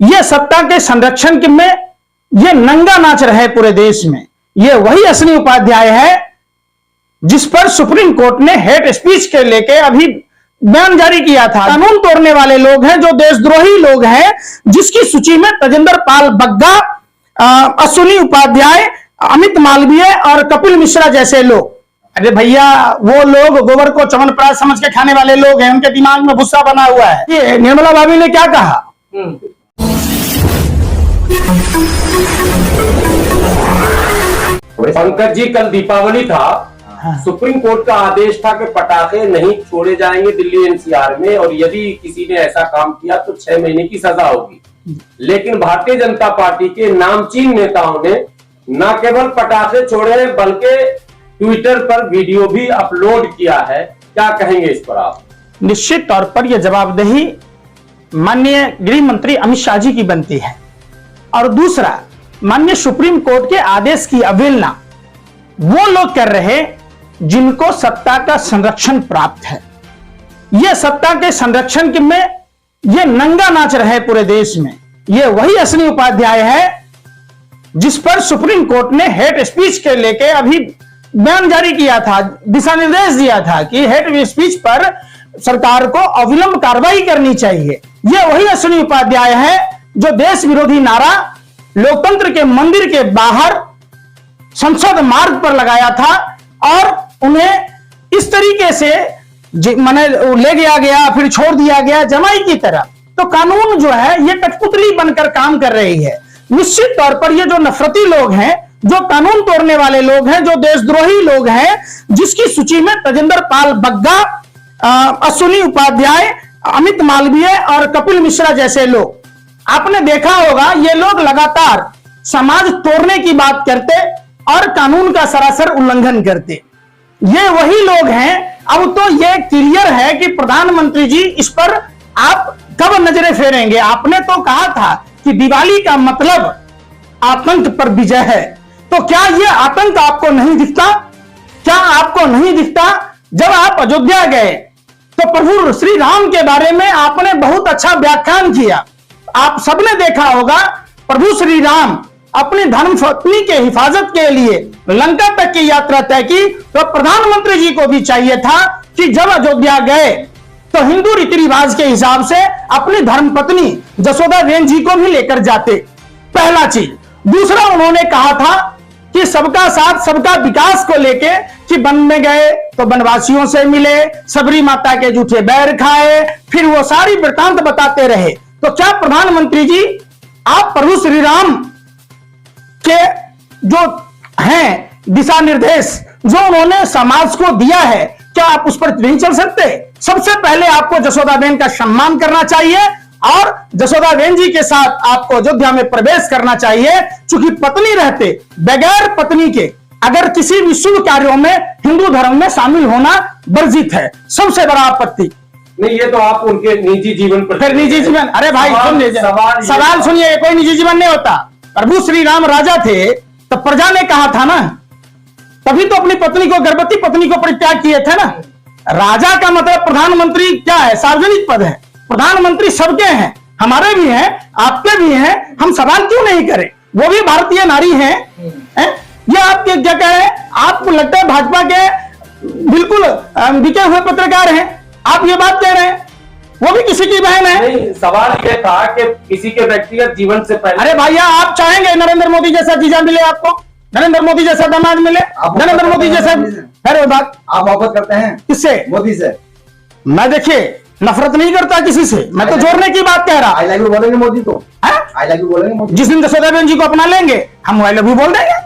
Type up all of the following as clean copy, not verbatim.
ये सत्ता के संरक्षण में ये नंगा नाच रहे पूरे देश में। ये वही असली उपाध्याय है जिस पर सुप्रीम कोर्ट ने हेट स्पीच के लेके अभी बयान जारी किया था। कानून तोड़ने वाले लोग हैं, जो देशद्रोही लोग हैं, जिसकी सूची में तजेंद्र पाल बग्गा, अश्विनी उपाध्याय, अमित मालवीय और कपिल मिश्रा जैसे लोग। अरे भैया, वो लोग गोबर को चमनप्राश समझ के खाने वाले लोग हैं, उनके दिमाग में भुस्सा बना हुआ है। ये निर्मला भाभी ने क्या कहा? पंकज जी, कल दीपावली था। सुप्रीम कोर्ट का आदेश था कि पटाखे नहीं छोड़े जाएंगे दिल्ली एनसीआर में, और यदि किसी ने ऐसा काम किया तो 6 महीने की सजा होगी। लेकिन भारतीय जनता पार्टी के नामचीन नेताओं ने न केवल पटाखे छोड़े बल्कि ट्विटर पर वीडियो भी अपलोड किया है। क्या कहेंगे इस पर आप? निश्चित तौर पर यह जवाबदेही माननीय गृह मंत्री अमित शाह जी की बनती है, और दूसरा माननीय सुप्रीम कोर्ट के आदेश की अवहेलना वो लोग कर रहे जिनको सत्ता का संरक्षण प्राप्त है। यह सत्ता के संरक्षण में ये नंगा नाच रहे पूरे देश में। यह वही असली उपाध्याय है जिस पर सुप्रीम कोर्ट ने हेट स्पीच के लेके अभी बयान जारी किया था, दिशा निर्देश दिया था कि हेट स्पीच पर सरकार को अविलंब कार्रवाई करनी चाहिए। यह वही असली उपाध्याय है जो देश विरोधी नारा लोकतंत्र के मंदिर के बाहर संसद मार्ग पर लगाया था, और उन्हें इस तरीके से माने ले गया फिर छोड़ दिया गया जमाई की तरह। तो कानून जो है ये कठपुतली बनकर काम कर रही है। निश्चित तौर पर ये जो नफरती लोग हैं, जो कानून तोड़ने वाले लोग हैं, जो देशद्रोही लोग हैं, जिसकी सूची में तजेंद्र पाल बग्गा, अश्विनी उपाध्याय, अमित मालवीय और कपिल मिश्रा जैसे लोग, आपने देखा होगा ये लोग लगातार समाज तोड़ने की बात करते और कानून का सरासर उल्लंघन करते। ये वही लोग हैं। अब तो ये क्लियर है कि प्रधानमंत्री जी इस पर आप कब नजरें फेरेंगे। आपने तो कहा था कि दिवाली का मतलब आतंक पर विजय है, तो क्या ये आतंक आपको नहीं दिखता? क्या आपको नहीं दिखता? जब आप अयोध्या गए तो प्रभु श्री राम के बारे में आपने बहुत अच्छा व्याख्यान किया। आप सबने देखा होगा, प्रभु श्री राम अपनी धर्मपत्नी के हिफाजत के लिए लंका तक की यात्रा तय की, तो प्रधानमंत्री जी को भी चाहिए था कि जब अयोध्या गए तो हिंदू रीति रिवाज के हिसाब से अपनी धर्मपत्नी जसोदा बेन जी को भी लेकर जाते। पहला चीज। दूसरा, उन्होंने कहा था कि सबका साथ सबका विकास को लेके कि वन में गए तो वनवासियों से मिले, सबरी माता के जूठे बैर खाए, फिर वो सारी वृतांत बताते रहे। तो क्या प्रधानमंत्री जी आप प्रभु श्री राम के जो हैं दिशा निर्देश जो उन्होंने समाज को दिया है, क्या आप उस पर नहीं चल सकते? सबसे पहले आपको जसोदाबेन का सम्मान करना चाहिए और जसोदाबेन जी के साथ आपको अयोध्या में प्रवेश करना चाहिए। चूंकि पत्नी रहते बगैर पत्नी के अगर किसी भी शुभ कार्यों में हिंदू धर्म में शामिल होना वर्जित है। सबसे बड़ा आपत्ति नहीं, ये तो आप उनके निजी जीवन पर। फिर निजी जीवन, अरे भाई सवाल सुनिए, कोई निजी जीवन नहीं होता। प्रभु श्री राम राजा थे तो प्रजा ने कहा था ना, तभी तो अपनी पत्नी को, गर्भवती पत्नी को परित्याग किए थे ना। राजा का मतलब प्रधानमंत्री क्या है? सार्वजनिक पद है। प्रधानमंत्री सबके हैं, हमारे भी हैं, आपके भी हैं। हम सवाल क्यों नहीं करें? वो भी भारतीय नारी हैं। ये आप क्या कह रहे हैं? आपको लगता है भाजपा के बिल्कुल बिके हुए पत्रकार हैं, आप ये बात कह रहे हैं? वो भी किसी की बहन है। नहीं, सवाल ये था कि किसी के व्यक्तिगत जीवन से पहले। अरे भैया, आप चाहेंगे नरेंद्र मोदी जैसा जीजा मिले आपको? नरेंद्र मोदी जैसा दामाद मिले? नरेंद्र मोदी जैसा? अरे बात आप मोहब्बत करते हैं किससे? मोदी से। मैं देखिए नफरत नहीं करता किसी से, मैं तो जोड़ने की बात कह रहा। आई लव यू बोलेंगे मोदी को? आई लव यू बोलेंगे मोदी? जिस दिन जसोदाबेन जी को अपना लेंगे हम आई लव यू बोल देंगे।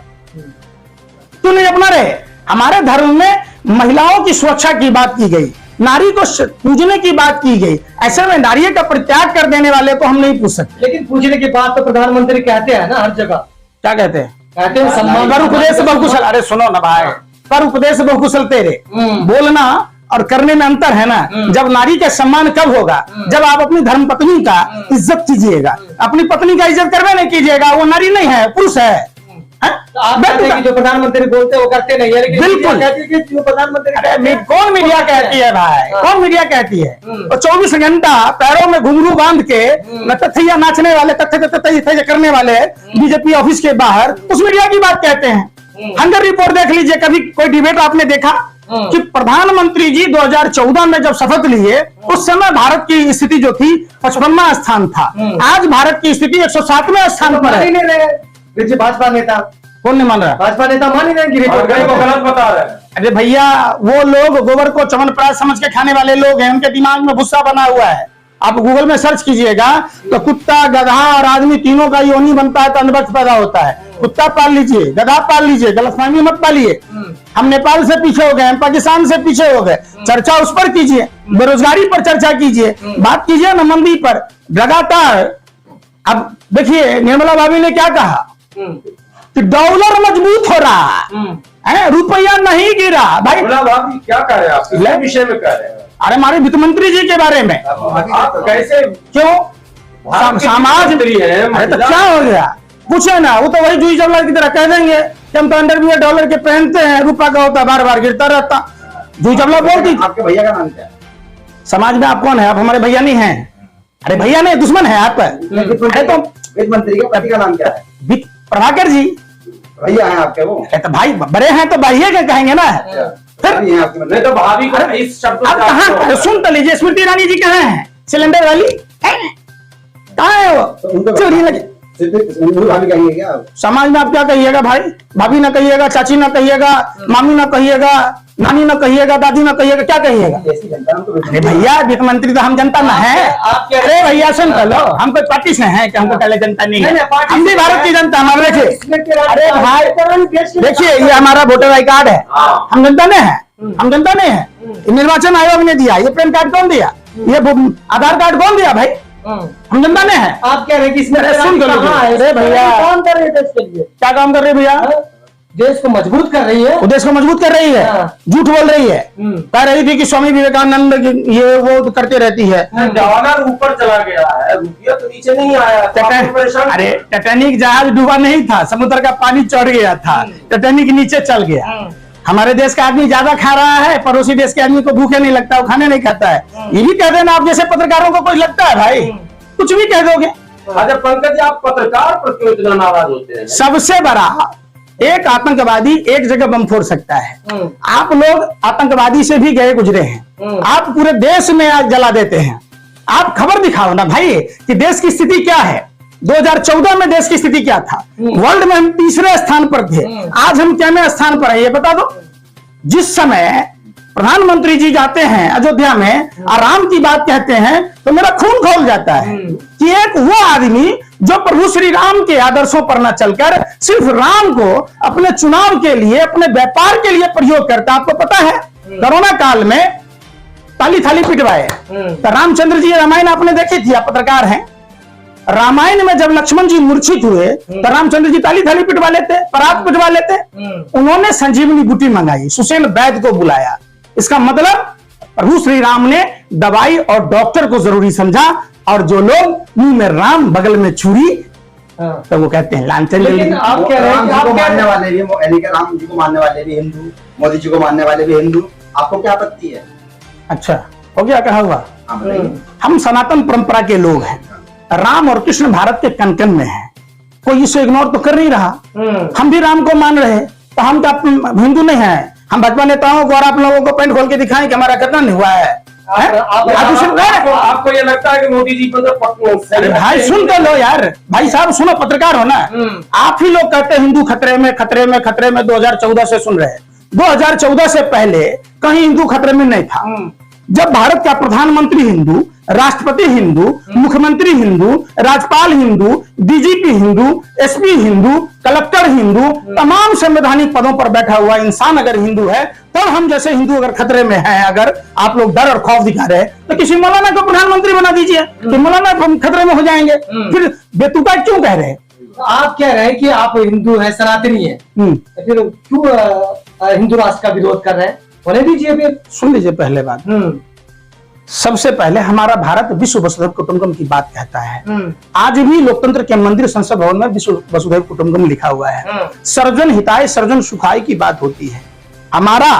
क्यों नहीं अपना रहे? हमारे धर्म में महिलाओं की सुरक्षा की बात की गई, नारी को पूजने की बात की गई। ऐसे में नारी का परित्याग कर देने वाले को हम नहीं पूछ सकते। लेकिन पूछने की बात तो प्रधानमंत्री कहते हैं ना हर जगह। क्या कहते हैं? कहते हैं सम्मान। पर उपदेश बहुकुशल। अरे सुनो ना भाई, पर उपदेश बहुकुशल तेरे। बोलना और करने में अंतर है ना। जब नारी का सम्मान कब होगा? जब आप अपनी धर्मपत्नी का इज्जत कीजिएगा। अपनी पत्नी का इज्जत करवे नहीं कीजिएगा, वो नारी नहीं है, पुरुष है। तो आप कहते हैं कि जो प्रधानमंत्री बोलते हैं वो करते नहीं है, लेकिन बिल्कुल। मीडिया कहती है कि जो प्रधानमंत्री कहते हैं, कौन मीडिया कहती है भाई, कौन मीडिया कहती है? और 24 घंटा पैरों में घुंघरू बांध के न तथैया नाचने वाले, तथ्य करने वाले बीजेपी ऑफिस के बाहर, उस मीडिया की बात कहते हैं। हंगर रिपोर्ट देख लीजिए, कभी कोई डिबेट आपने देखा कि प्रधानमंत्री जी 2014 में जब शपथ लिए, उस समय भारत की स्थिति जो थी 55वां स्थान था, आज भारत की स्थिति 107वें स्थान पर मान ही है। नहीं रहे देखिए भाजपा नेता, कौन नहीं मान रहा? भाजपा नेता मान ही नहीं कि रिपोर्ट कहीं को गलत बता रहे हैं। अरे भैया, वो लोग गोबर को चमनप्राश समझ के खाने वाले लोग हैं, उनके दिमाग में भुस्सा बना हुआ है। आप गूगल में सर्च कीजिएगा तो कुत्ता, गधा और आदमी तीनों का योनि बनता है तो अंधभक्त पैदा होता है। कुत्ता पाल लीजिए, गधा पाल लीजिए, गलतफहमी मत पालिए। हम नेपाल से पीछे हो गए, हम पाकिस्तान से पीछे हो गए। चर्चा उस पर कीजिए, बेरोजगारी पर चर्चा कीजिए, बात कीजिए ना मंदी पर लगातार। अब देखिए निर्मला भाभी ने क्या कहा कि डॉलर मजबूत हो रहा है, रुपया नहीं गिरा। भाई भाभी क्या कह रहे हैं आप, किस विषय में कह रहे हैं? अरे हमारे वित्त मंत्री जी के बारे में। आप कैसे क्यों? समाज मंत्री हैं, अरे तो क्या हो गया? पूछे ना, वो तो वही जूही चावला की तरह कह देंगे कि हम तो अंडरवियर डॉलर के पहनते हैं, रुपया का होता बार बार गिरता रहता। जूही चावला बोलती। आपके भैया का नाम क्या है? समाज में आप कौन है? आप हमारे भैया नहीं हैं। अरे भैया नहीं, दुश्मन है आप। अरे तो वित्त मंत्री के पति का नाम क्या है? प्रभाकर जी। भैया हैं आपके वो? अरे तो भाई बड़े हैं तो भाई के कहेंगे ना। फिर भाभी हैं आपके मतलब? नहीं तो भाभी को इस शब्द अब कहाँ, सुन तो लीजिए, स्मृति ईरानी जी कहाँ है? सिलेंडर वाली कहाँ है वो? चोरी लगी। उनको भाभी कहेंगे क्या आप? समाज में आप क्या कहिएगा भाई? भाभी ना कहिएगा, चाची ना कहिएगा, मामी ना कहिएगा, नानी ना कहिएगा, दादी ना कहिएगा, क्या कहिएगा? ऐसी जनता हमको अरे भैया, वित्त मंत्री तो हम जनता ना है। आप क्या- अरे भैया सुन तो लो, हम कोई पार्टी से हैं कि हमको पहले जनता नहीं नहीं, है। पार्टी हम भी से भारत है। की जनता, हमारे देखिए। अरे भाई देश देखिए, ये हमारा वोटर आई कार्ड है, हम जनता ने है, हम जनता ने है। ये निर्वाचन आयोग ने दिया, ये पैन कार्ड कौन दिया, ये आधार कार्ड कौन दिया भाई? हम जनता ने है। आप कह रहे हैं कि इसमें अरे सुन तो लो, कहाँ है? अरे भैया। कौन कर रहे हैं देश के लिए? क्या काम कर रहे हैं भैया? देश को मजबूत कर रही है। वो देश को मजबूत कर रही है, हाँ। झूठ बोल रही है। कह रही थी कि स्वामी विवेकानंद ये वो करते रहती है। डॉलर ऊपर चला गया है, रुपया तो नीचे नहीं आया, तो आप परेशान अरे टाइटैनिक जहाज डूबा नहीं था, समुद्र का पानी चढ़ गया था, टाइटैनिक नीचे चल गया। हमारे देश का आदमी ज्यादा खा रहा है, पड़ोसी देश के आदमी को भूखे नहीं लगता, वो खाने नहीं खाता है। ये भी कह देना, आप जैसे पत्रकारों को कोई लगता है भाई? कुछ भी कह दोगे। अच्छा पंकज जी, आप पत्रकार पर क्यों इतना नाराज होते हैं? सबसे बड़ा, एक आतंकवादी एक जगह बम फोड़ सकता है, आप लोग आतंकवादी से भी गए गुजरे हैं, आप पूरे देश में आज जला देते हैं। आप खबर दिखाओ ना भाई कि देश की स्थिति क्या है। 2014 में देश की स्थिति क्या था? वर्ल्ड में हम तीसरे स्थान पर थे, आज हम कितने स्थान पर है ये बता दो। जिस समय प्रधानमंत्री जी जाते हैं अयोध्या में, आराम की बात कहते हैं, तो मेरा खून खौल जाता है कि एक वो आदमी जो प्रभु श्री राम के आदर्शों पर न चलकर सिर्फ राम को अपने चुनाव के लिए, अपने व्यापार के लिए प्रयोग करता। आपको पता है कोरोना काल में ताली थाली पिटवाए तो रामचंद्र जी, रामायण आपने देखी थी, आप पत्रकार हैं। रामायण में जब लक्ष्मण जी मूर्छित हुए तो रामचंद्र जी ताली थाली पिटवा लेते, परात पिटवा लेते। उन्होंने संजीवनी बूटी मंगाई, सुशील वैद्य को बुलाया। इसका मतलब प्रभु श्री राम ने दवाई और डॉक्टर को जरूरी समझा, और जो लोग मुंह में राम बगल में छुरी, तो वो कहते हैं लांछन। लेकिन आप कह रहे हैं राम कि जी आप को कह मानने रहे वाले भी, यानी कि राम जी को मानने वाले भी हिंदू, मोदी जी को मानने वाले भी हिंदू, आपको क्या आपत्ति है? अच्छा हो गया, कहा हुआ। हाँ बताइए। हम सनातन परंपरा के लोग हैं, राम और कृष्ण भारत के कण कण में हैं, कोई इसे इग्नोर तो कर नहीं रहा। हम भी राम को मान रहे, तो हम क्या हिंदू नहीं हैं? हम भाजपा नेताओं को और आप लोगों को पेंट खोल के दिखाएं कि हमारा कितना नहीं हुआ है? आपको ये लगता है कि मोदी जी को तो अरे भाई सुन तो लो यार, भाई साहब सुनो, पत्रकार हो ना। आप ही लोग कहते हैं हिंदू खतरे में, खतरे में, खतरे में। 2014 से सुन रहे हैं, 2014 से पहले कहीं हिंदू खतरे में नहीं था। जब भारत का प्रधानमंत्री हिंदू, राष्ट्रपति हिंदू, मुख्यमंत्री हिंदू, राज्यपाल Hindu, DGP Hindu, SP Hindu, collector Hindu, तमाम संवैधानिक पदों पर बैठा हुआ इंसान अगर हिंदू है, तो हम जैसे हिंदू अगर खतरे में हैं, अगर आप लोग डर और खौफ दिखा रहे हैं, तो किसी मौलाना को प्रधानमंत्री बना दीजिए कि मौलाना खतरे में हो जाएंगे। फिर बेतुका क्यों कह रहे हैं? आप कह रहे हैं कि आप हिंदू हैं, सनातनी हैं, तो फिर क्यों हिंदू राष्ट्र का विरोध कर रहे हैं? होने दीजिए फिर। सुन लीजिए पहले बात, सबसे पहले हमारा भारत विश्व वसुधैव कुटुंबकम की बात कहता है। आज भी लोकतंत्र के मंदिर संसद भवन में विश्व वसुधैव कुटुंबकम लिखा हुआ है। सर्वजन हिताय सर्वजन सुखाय की बात होती है। हमारा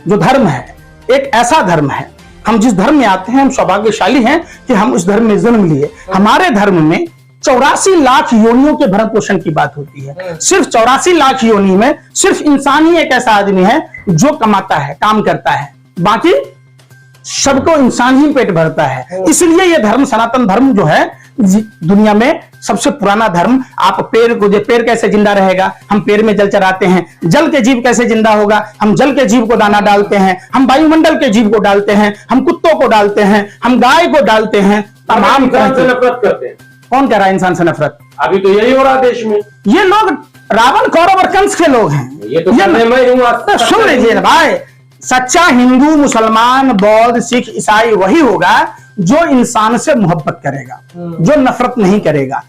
जो धर्म है एक ऐसा धर्म है, हम जिस धर्म में आते हैं हम सौभाग्यशाली हैं कि हम उस धर्म में जन्म लिए। हमारे धर्म में 84 लाख योनियों के भरण पोषण की बात होती है। सिर्फ 84 लाख योनि में सिर्फ इंसान ही एक ऐसा आदमी है जो कमाता है, काम करता है, बाकी सबको इंसान ही पेट भरता है। इसलिए यह धर्म, सनातन धर्म जो है दुनिया में सबसे पुराना धर्म। आप पेड़ कैसे जिंदा रहेगा? हम पेड़ में जल चराते हैं। जल के जीव कैसे जिंदा होगा? हम जल के जीव को दाना डालते हैं। हम वायुमंडल के जीव को डालते हैं, हम कुत्तों को डालते हैं, हम गाय को डालते हैं। तमाम इंसान से नफरत करते हैं। कौन कह रहा है इंसान से नफरत? अभी तो यही हो रहा है देश में। ये लोग रावण, कौरव और कंस के लोग हैं। ये तो मैं हूँ। सुन लीजिए ना भाई, सच्चा हिंदू, मुसलमान, बौद्ध, सिख, ईसाई वही होगा जो इंसान से मोहब्बत करेगा, जो नफरत नहीं करेगा।